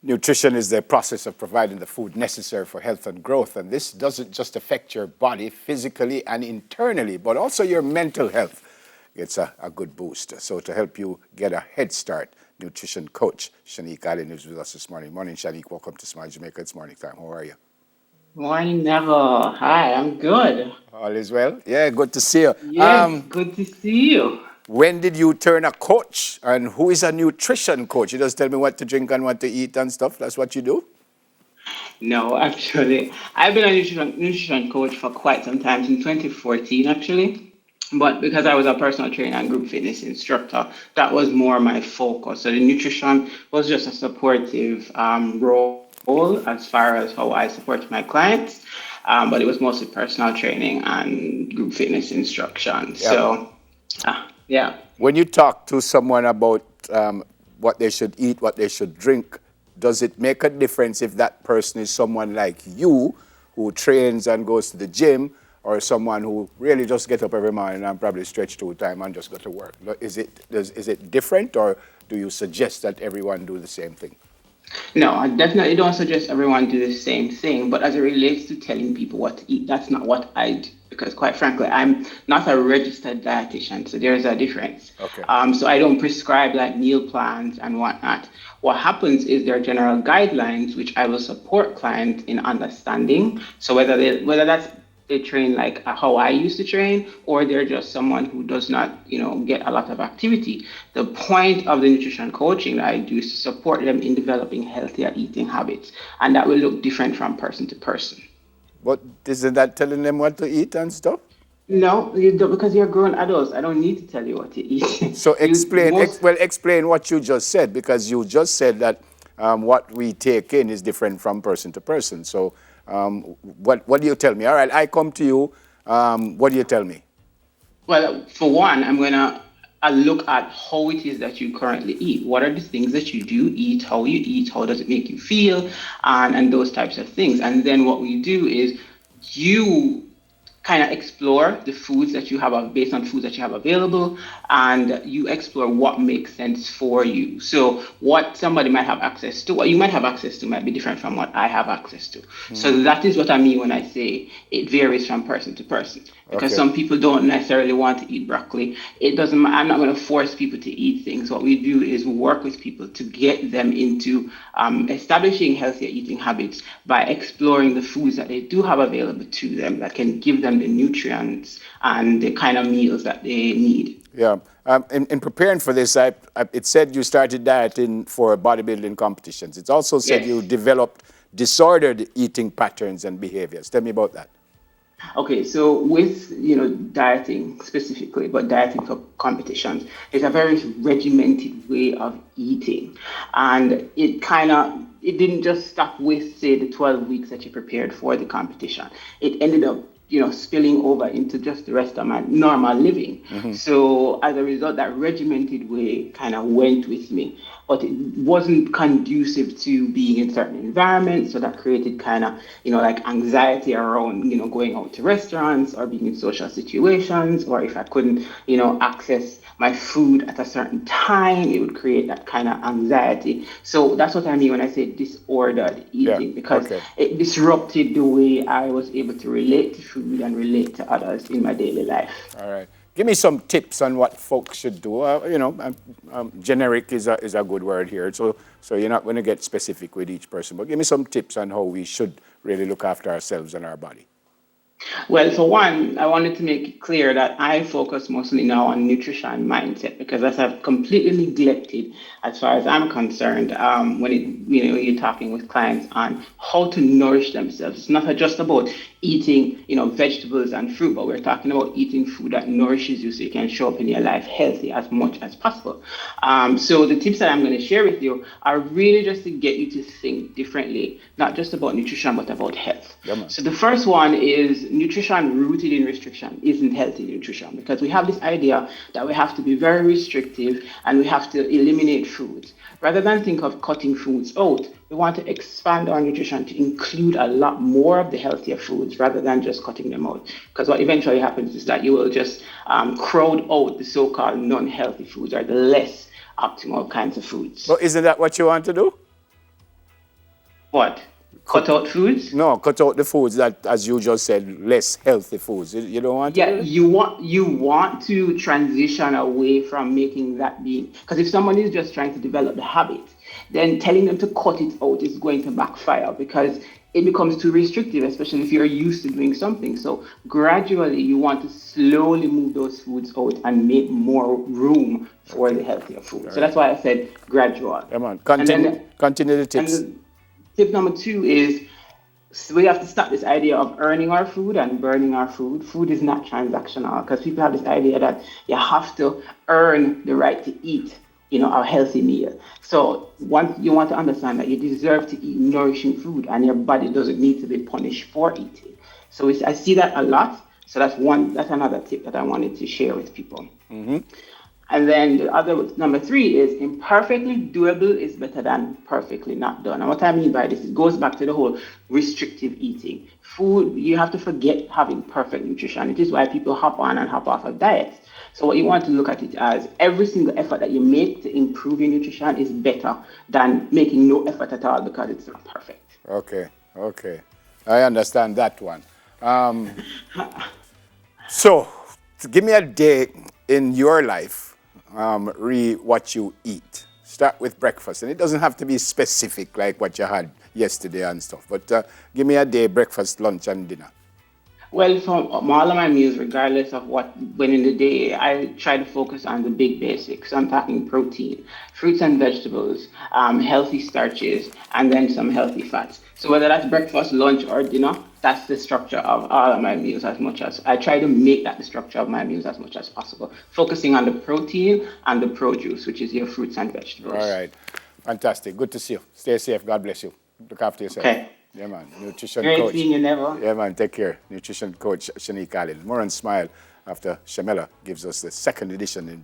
Nutrition is the process of providing the food necessary for health and growth. And this doesn't just affect your body physically and internally, but also your mental health. It's a good boost. So to help you get a head start, nutrition coach Shanique Allen is with us this morning. Morning, Shanique. Welcome to Smile Jamaica. It's morning time. How are you? Morning, Neville. Hi, I'm good. All is well? Yeah, good to see you. Yes, good to see you. When did you turn a coach? And who is a nutrition coach? You just tell me what to drink and what to eat and stuff. That's what you do? No, actually, I've been a nutrition coach for quite some time, since 2014, actually. But because I was a personal trainer and group fitness instructor, that was more my focus. So the nutrition was just a supportive role as far as how I support my clients. But it was mostly personal training and group fitness instruction. Yeah. Yeah. When you talk to someone about what they should eat, what they should drink, does it make a difference if that person is someone like you who trains and goes to the gym, or someone who really just get up every morning and probably stretch 2 times and just go to work? Is it different, or do you suggest that everyone do the same thing? No, I definitely don't suggest everyone do the same thing, but as it relates to telling people what to eat, that's not what I do. Because quite frankly, I'm not a registered dietitian, so there's a difference. Okay. So I don't prescribe like meal plans and whatnot. What happens is there are general guidelines which I will support clients in understanding. So whether that's they train like how I used to train, or they're just someone who does not, get a lot of activity. The point of the nutrition coaching that I do is to support them in developing healthier eating habits, and that will look different from person to person. But isn't that telling them what to eat and stuff? No, you don't, because you're grown adults. I don't need to tell you what to eat. So you explain, most explain what you just said, because you just said that what we take in is different from person to person. So what do you tell me? All right, I come to you. What do you tell me? Well, for one, I'm gonna look at how it is that you currently eat. What are the things that you do eat, how does it make you feel, and those types of things. And then what we do is you kind of explore the foods that you have based on foods that you have available, and you explore what makes sense for you. So what somebody might have access to, what you might have access to, might be different from what I have access to. So that is what I mean when I say it varies from person to person, because Okay. some people don't necessarily want to eat broccoli. It doesn't I'm not going to force people to eat things. What we do is work with people to get them into establishing healthier eating habits by exploring the foods that they do have available to them that can give them the nutrients and the kind of meals that they need. Yeah. In preparing for this, it said you started dieting for bodybuilding competitions. It also said Yes. you developed disordered eating patterns and behaviors. Tell me about that. Okay, so with dieting specifically, but dieting for competitions, it's a very regimented way of eating, and it didn't just stop with say the 12 weeks that you prepared for the competition. It ended up spilling over into just the rest of my normal living. So as a result, that regimented way kind of went with me, but it wasn't conducive to being in certain environments. So that created kind of, like anxiety around, going out to restaurants or being in social situations, or if I couldn't, access my food at a certain time, it would create that kind of anxiety. So that's what I mean when I say disordered Yeah. eating, because Okay. it disrupted the way I was able to relate to food and relate to others in my daily life. All right. Give me some tips on what folks should do. Generic is a good word here. So you're not going to get specific with each person, but give me some tips on how we should really look after ourselves and our body. Well, for one, I wanted to make it clear that I focus mostly now on nutrition mindset, because as I've completely neglected, as far as I'm concerned, when you're talking with clients on how to nourish themselves. It's not just about eating, vegetables and fruit, but we're talking about eating food that nourishes you so you can show up in your life healthy as much as possible. So the tips that I'm going to share with you are really just to get you to think differently, not just about nutrition, but about health. Yeah, man. So the first one is nutrition rooted in restriction isn't healthy nutrition, because we have this idea that we have to be very restrictive and we have to eliminate foods. Rather than think of cutting foods out, we want to expand our nutrition to include a lot more of the healthier foods rather than just cutting them out. Because what eventually happens is that you will just crowd out the so-called non-healthy foods, or the less optimal kinds of foods. But isn't that what you want to do? What? Cut out foods? No, cut out the foods that, as you just said, less healthy foods. You don't want to Yeah, do it? you want to transition away from making that be, because if someone is just trying to develop the habit, then telling them to cut it out is going to backfire because it becomes too restrictive, especially if you're used to doing something. So gradually you want to slowly move those foods out and make more room for Okay. the healthier food. All So right. that's why I said gradual. Come on. And then Continue the and tips. then tip number two is, so we have to stop this idea of earning our food and burning our food. Food is not transactional because people have this idea that you have to earn the right to eat, a healthy meal. So once you want to understand that you deserve to eat nourishing food and your body doesn't need to be punished for eating. So I see that a lot. So that's another tip that I wanted to share with people. And then the other number three is imperfectly doable is better than perfectly not done. And what I mean by this, it goes back to the whole restrictive eating. Food, you have to forget having perfect nutrition. It is why people hop on and hop off of diets. So what you want to look at it as, every single effort that you make to improve your nutrition is better than making no effort at all because it's not perfect. Okay. Okay. I understand that one. So, give me a day in your life, what you eat. Start with breakfast, and it doesn't have to be specific like what you had yesterday and stuff. But give me a day: breakfast, lunch, and dinner. Well, from all of my meals, regardless of what went in the day, I try to focus on the big basics. So I'm talking protein, fruits and vegetables, healthy starches, and then some healthy fats. So whether that's breakfast, lunch, or dinner, that's the structure of all of my meals as much as I try to make that the structure of my meals as much as possible, focusing on the protein and the produce, which is your fruits and All vegetables. right. Fantastic. Good to see you. Stay safe. God bless you. Look after yourself. Okay. Yeah, man. Nutrition Great coach. seeing you, Never. Yeah, man. Take care. Nutrition coach Shanique Allen. More on Smile after Shamela gives us the second edition in